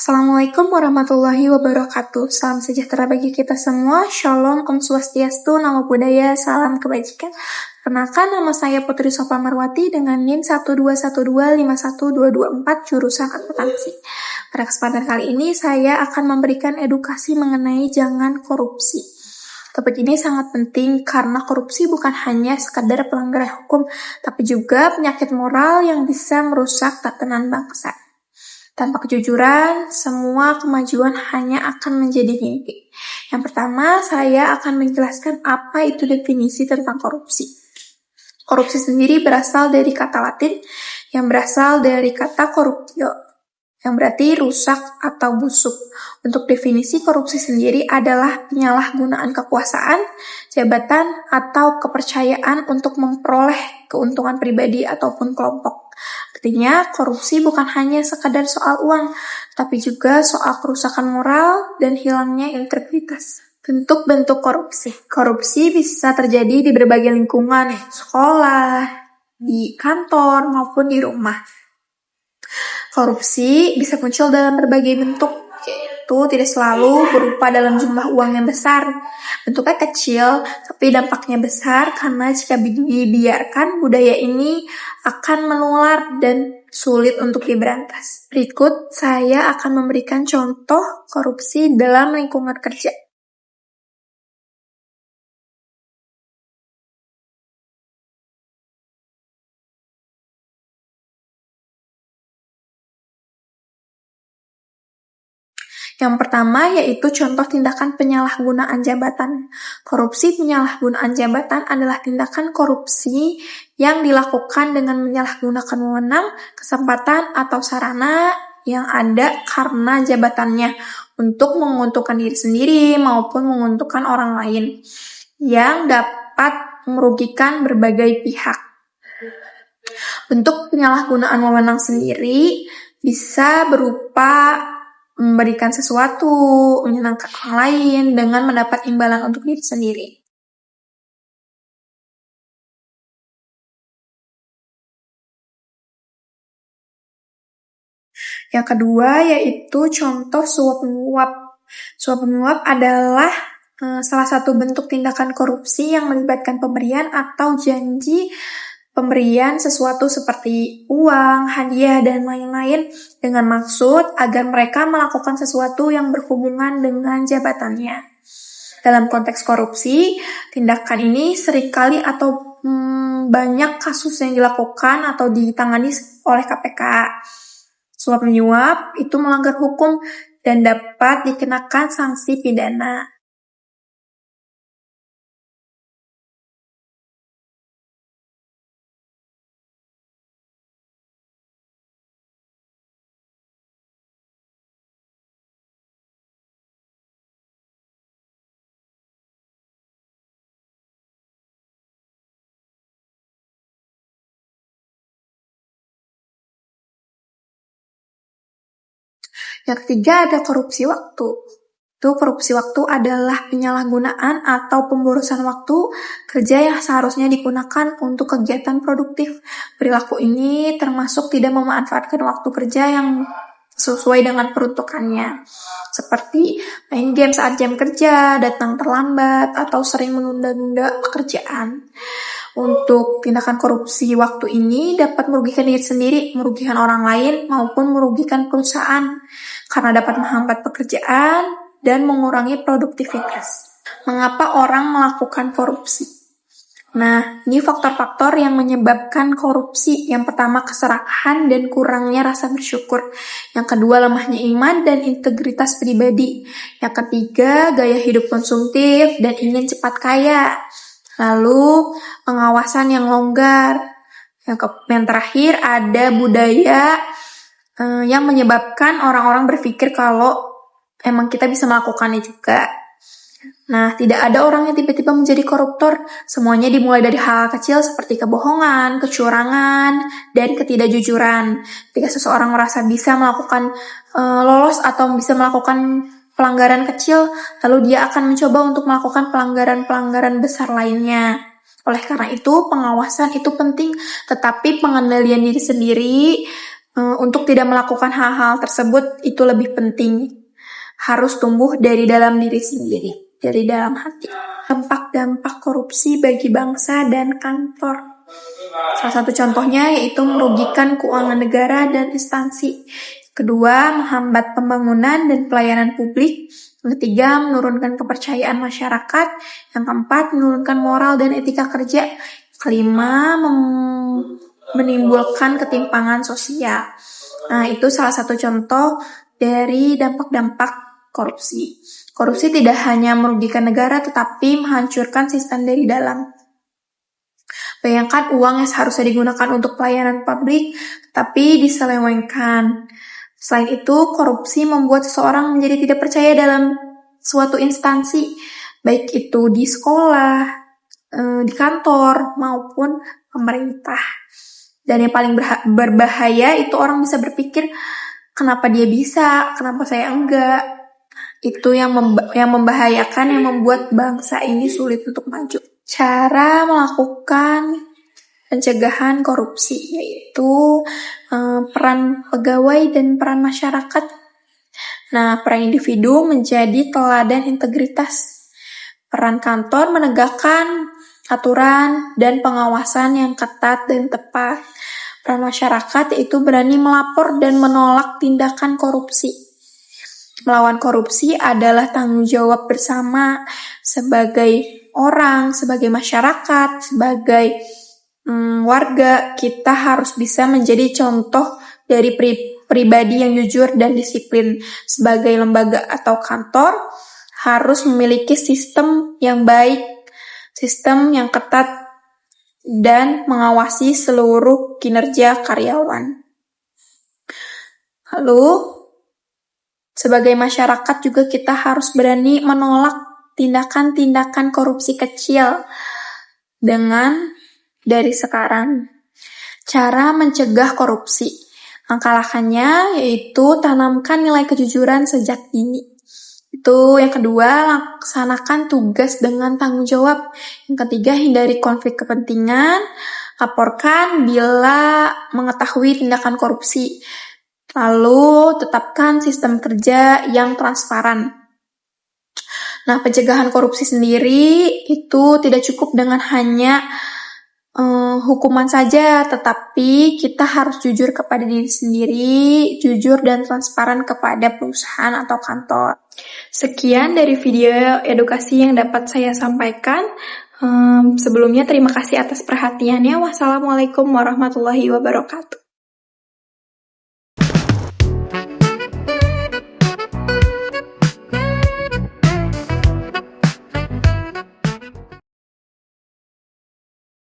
Assalamualaikum warahmatullahi wabarakatuh. Salam sejahtera bagi kita semua. Shalom, Om Swastiastu, Namo Buddhaya, salam kebajikan. Kenalkan, nama saya Putri Sofa Marwati dengan NIM 121251224 jurusan akuntansi. Pada kesempatan kali ini saya akan memberikan edukasi mengenai jangan korupsi. Topik ini sangat penting karena korupsi bukan hanya sekadar pelanggaran hukum, tapi juga penyakit moral yang bisa merusak tatanan bangsa. Tanpa kejujuran, semua kemajuan hanya akan menjadi mimpi. Yang pertama, saya akan menjelaskan apa itu definisi tentang korupsi. Korupsi sendiri berasal dari kata Latin yang berasal dari kata corruptio, yang berarti rusak atau busuk. Untuk definisi korupsi sendiri adalah penyalahgunaan kekuasaan, jabatan, atau kepercayaan untuk memperoleh keuntungan pribadi ataupun kelompok. Artinya, korupsi bukan hanya sekadar soal uang, tapi juga soal kerusakan moral dan hilangnya integritas. Bentuk-bentuk korupsi. Korupsi bisa terjadi di berbagai lingkungan, sekolah, di kantor, maupun di rumah. Korupsi bisa muncul dalam berbagai bentuk, yaitu tidak selalu berupa dalam jumlah uang yang besar. Bentuknya kecil, tapi dampaknya besar karena jika dibiarkan, budaya ini akan menular dan sulit untuk diberantas. Berikut, saya akan memberikan contoh korupsi dalam lingkungan kerja. Yang pertama yaitu contoh tindakan penyalahgunaan jabatan. Korupsi penyalahgunaan jabatan adalah tindakan korupsi yang dilakukan dengan menyalahgunakan wewenang, kesempatan, atau sarana yang ada karena jabatannya untuk menguntungkan diri sendiri maupun menguntungkan orang lain yang dapat merugikan berbagai pihak. Bentuk penyalahgunaan wewenang sendiri bisa berupa memberikan sesuatu, menyenangkan orang lain dengan mendapat imbalan untuk diri sendiri. Yang kedua yaitu contoh suap menyuap. Suap menyuap adalah salah satu bentuk tindakan korupsi yang melibatkan pemberian atau janji pemberian sesuatu seperti uang, hadiah, dan lain-lain dengan maksud agar mereka melakukan sesuatu yang berhubungan dengan jabatannya. Dalam konteks korupsi, tindakan ini seringkali atau banyak kasus yang dilakukan atau ditangani oleh KPK. Suap menyuap itu melanggar hukum dan dapat dikenakan sanksi pidana. Yang ketiga ada korupsi waktu. Itu korupsi waktu adalah penyalahgunaan atau pemborosan waktu kerja yang seharusnya digunakan untuk kegiatan produktif. Perilaku ini termasuk tidak memanfaatkan waktu kerja yang sesuai dengan peruntukannya. Seperti main game saat jam kerja, datang terlambat, atau sering menunda-nunda pekerjaan. Untuk tindakan korupsi waktu ini dapat merugikan diri sendiri, merugikan orang lain, maupun merugikan perusahaan karena dapat menghambat pekerjaan dan mengurangi produktivitas. Mengapa orang melakukan korupsi? Nah, ini faktor-faktor yang menyebabkan korupsi. Yang pertama, keserakahan dan kurangnya rasa bersyukur. Yang kedua, lemahnya iman dan integritas pribadi. Yang ketiga, gaya hidup konsumtif dan ingin cepat kaya. Lalu, pengawasan yang longgar. Yang terakhir, ada budaya yang menyebabkan orang-orang berpikir kalau emang kita bisa melakukannya juga. Nah, tidak ada orang yang tiba-tiba menjadi koruptor. Semuanya dimulai dari hal kecil seperti kebohongan, kecurangan, dan ketidakjujuran. Jika seseorang merasa bisa melakukan lolos atau bisa melakukan pelanggaran kecil, lalu dia akan mencoba untuk melakukan pelanggaran-pelanggaran besar lainnya. Oleh karena itu, pengawasan itu penting, tetapi pengendalian diri sendiri untuk tidak melakukan hal-hal tersebut itu lebih penting. Harus tumbuh dari dalam diri sendiri, dari dalam hati. Dampak-dampak korupsi bagi bangsa dan kantor. Salah satu contohnya yaitu merugikan keuangan negara dan instansi. Kedua, menghambat pembangunan dan pelayanan publik. Yang ketiga, menurunkan kepercayaan masyarakat. Yang keempat, menurunkan moral dan etika kerja. Kelima, menimbulkan ketimpangan sosial. Nah, itu salah satu contoh dari dampak-dampak korupsi. Korupsi tidak hanya merugikan negara, tetapi menghancurkan sistem dari dalam. Bayangkan uang yang seharusnya digunakan untuk pelayanan publik, tapi diselewengkan. Selain itu, korupsi membuat seseorang menjadi tidak percaya dalam suatu instansi, baik itu di sekolah, di kantor, maupun pemerintah. Dan yang paling berbahaya itu orang bisa berpikir, kenapa dia bisa, kenapa saya enggak. Itu yang membahayakan, yang membuat bangsa ini sulit untuk maju. Cara melakukan pencegahan korupsi yaitu peran pegawai dan peran masyarakat. Nah, peran individu menjadi teladan integritas. Peran kantor menegakkan aturan dan pengawasan yang ketat dan tepat. Peran masyarakat yaitu berani melapor dan menolak tindakan korupsi. Melawan korupsi adalah tanggung jawab bersama sebagai orang, sebagai masyarakat, sebagai warga. Kita harus bisa menjadi contoh dari pribadi yang jujur dan disiplin. Sebagai lembaga atau kantor, harus memiliki sistem yang baik, sistem yang ketat, dan mengawasi seluruh kinerja karyawan. Lalu, sebagai masyarakat juga kita harus berani menolak tindakan-tindakan korupsi kecil dengan dari sekarang. Cara mencegah korupsi. Langkah-langkahnya yaitu tanamkan nilai kejujuran sejak dini. Itu yang kedua, laksanakan tugas dengan tanggung jawab. Yang ketiga, hindari konflik kepentingan. Laporkan bila mengetahui tindakan korupsi. Lalu, tetapkan sistem kerja yang transparan. Nah, pencegahan korupsi sendiri itu tidak cukup dengan hanya hukuman saja, tetapi kita harus jujur kepada diri sendiri, jujur dan transparan kepada perusahaan atau kantor. Sekian dari video edukasi yang dapat saya sampaikan. Sebelumnya terima kasih atas perhatiannya. Wassalamualaikum warahmatullahi wabarakatuh.